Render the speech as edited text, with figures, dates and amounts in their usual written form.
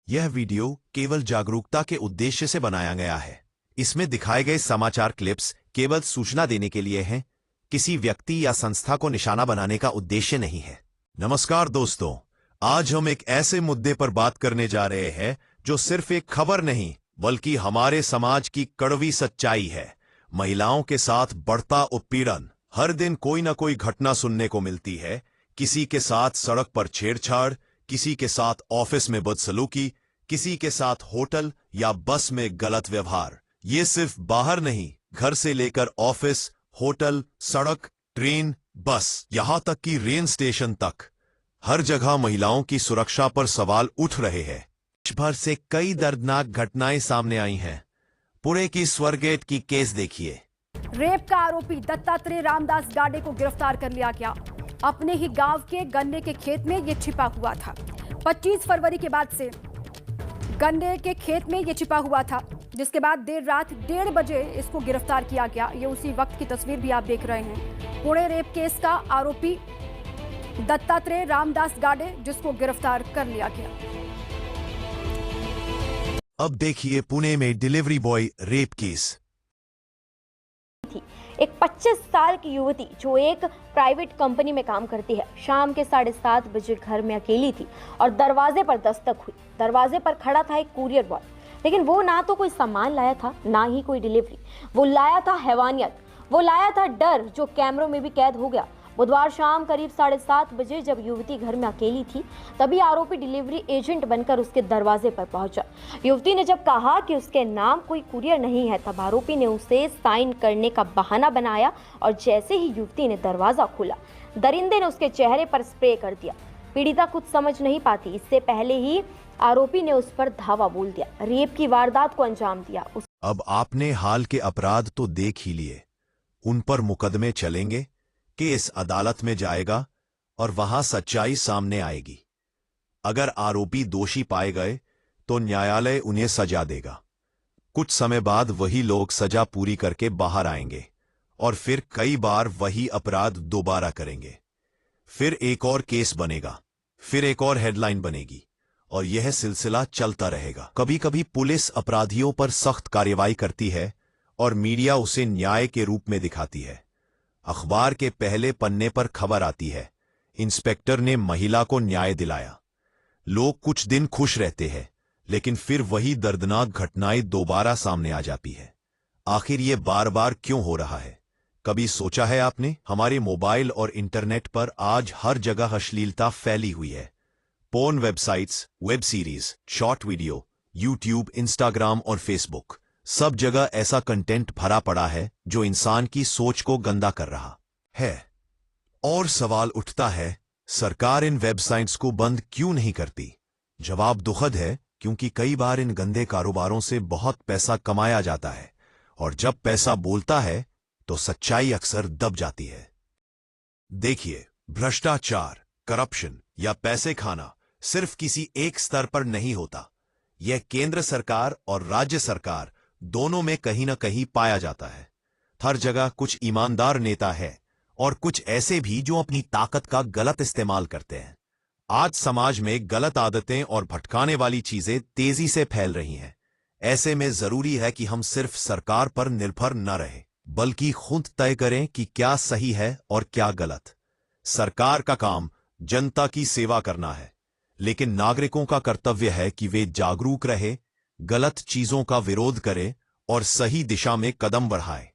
यह वीडियो केवल जागरूकता के उद्देश्य से बनाया गया है। इसमें दिखाए गए समाचार क्लिप्स केवल सूचना देने के लिए हैं, किसी व्यक्ति या संस्था को निशाना बनाने का उद्देश्य नहीं है। नमस्कार दोस्तों, आज हम एक ऐसे मुद्दे पर बात करने जा रहे हैं जो सिर्फ एक खबर नहीं बल्कि हमारे समाज की कड़वी सच्चाई है। महिलाओं के साथ बढ़ता उत्पीड़न। हर दिन कोई ना कोई घटना सुनने को मिलती है। किसी के साथ सड़क पर छेड़छाड़, किसी के साथ ऑफिस में बदसलूकी, किसी के साथ होटल या बस में गलत व्यवहार। ये सिर्फ बाहर नहीं, घर से लेकर ऑफिस, होटल, सड़क, ट्रेन, बस, यहां तक कि रेल स्टेशन तक, हर जगह महिलाओं की सुरक्षा पर सवाल उठ रहे हैं। देश भर से कई दर्दनाक घटनाएं सामने आई हैं। पुणे की स्वरगेट की केस देखिए। रेप का आरोपी दत्तात्रेय रामदास गाडे को गिरफ्तार कर लिया गया। अपने ही गांव के गन्ने के खेत में ये छिपा हुआ था। 25 फरवरी के बाद से गन्ने के खेत में ये छिपा हुआ था, जिसके बाद देर रात 1:30 बजे इसको गिरफ्तार किया गया। ये उसी वक्त की तस्वीर भी आप देख रहे हैं। पुणे रेप केस का आरोपी दत्तात्रेय रामदास गाडे, जिसको गिरफ्तार कर लिया गया। अब देखिए पुणे में डिलीवरी बॉय रेप केस। एक 25 साल की युवती जो एक प्राइवेट कंपनी में काम करती है, शाम के 7:30 बजे घर में अकेली थी और दरवाजे पर दस्तक हुई। दरवाजे पर खड़ा था एक कुरियर बॉय, लेकिन वो ना तो कोई सामान लाया था, ना ही कोई डिलीवरी। वो लाया था हैवानियत, वो लाया था डर, जो कैमरों में भी कैद हो गया। बुधवार शाम करीब 7:30 बजे जब युवती घर में अकेली थी, तभी आरोपी डिलीवरी एजेंट बनकर उसके दरवाजे पर पहुंचा। युवती ने जब कहा कि उसके नाम कोई कुरियर नहीं है, तब आरोपी ने उसे साइन करने का बहाना बनाया और जैसे ही युवती ने दरवाजा खोला, दरिंदे ने उसके चेहरे पर स्प्रे कर दिया। पीड़िता कुछ समझ नहीं पाती, इससे पहले ही आरोपी ने उस पर धावा बोल दिया, रेप की वारदात को अंजाम दिया। अब आपने हाल के अपराध तो देख ही लिए, उन पर मुकदमे चलेंगे, केस अदालत में जाएगा और वहां सच्चाई सामने आएगी। अगर आरोपी दोषी पाए गए तो न्यायालय उन्हें सजा देगा। कुछ समय बाद वही लोग सजा पूरी करके बाहर आएंगे और फिर कई बार वही अपराध दोबारा करेंगे। फिर एक और केस बनेगा, फिर एक और हेडलाइन बनेगी और यह सिलसिला चलता रहेगा। कभी कभी पुलिस अपराधियों पर सख्त कार्रवाई करती है और मीडिया उसे न्याय के रूप में दिखाती है। अखबार के पहले पन्ने पर खबर आती है, इंस्पेक्टर ने महिला को न्याय दिलाया। लोग कुछ दिन खुश रहते हैं, लेकिन फिर वही दर्दनाक घटनाएं दोबारा सामने आ जाती है। आखिर ये बार बार क्यों हो रहा है? कभी सोचा है आपने? हमारे मोबाइल और इंटरनेट पर आज हर जगह अश्लीलता फैली हुई है। Porn websites, web series, short video, YouTube, Instagram और फेसबुक, सब जगह ऐसा कंटेंट भरा पड़ा है जो इंसान की सोच को गंदा कर रहा है। और सवाल उठता है, सरकार इन वेबसाइट्स को बंद क्यों नहीं करती? जवाब दुखद है, क्योंकि कई बार इन गंदे कारोबारों से बहुत पैसा कमाया जाता है और जब पैसा बोलता है तो सच्चाई अक्सर दब जाती है। देखिए, भ्रष्टाचार, करप्शन या पैसे खाना सिर्फ किसी एक स्तर पर नहीं होता। यह केंद्र सरकार और राज्य सरकार दोनों में कहीं ना कहीं पाया जाता है। हर जगह कुछ ईमानदार नेता है और कुछ ऐसे भी जो अपनी ताकत का गलत इस्तेमाल करते हैं। आज समाज में गलत आदतें और भटकाने वाली चीजें तेजी से फैल रही हैं। ऐसे में जरूरी है कि हम सिर्फ सरकार पर निर्भर न रहें, बल्कि खुद तय करें कि क्या सही है और क्या गलत। सरकार का काम जनता की सेवा करना है, लेकिन नागरिकों का कर्तव्य है कि वे जागरूक रहे, गलत चीजों का विरोध करें और सही दिशा में कदम बढ़ाएं।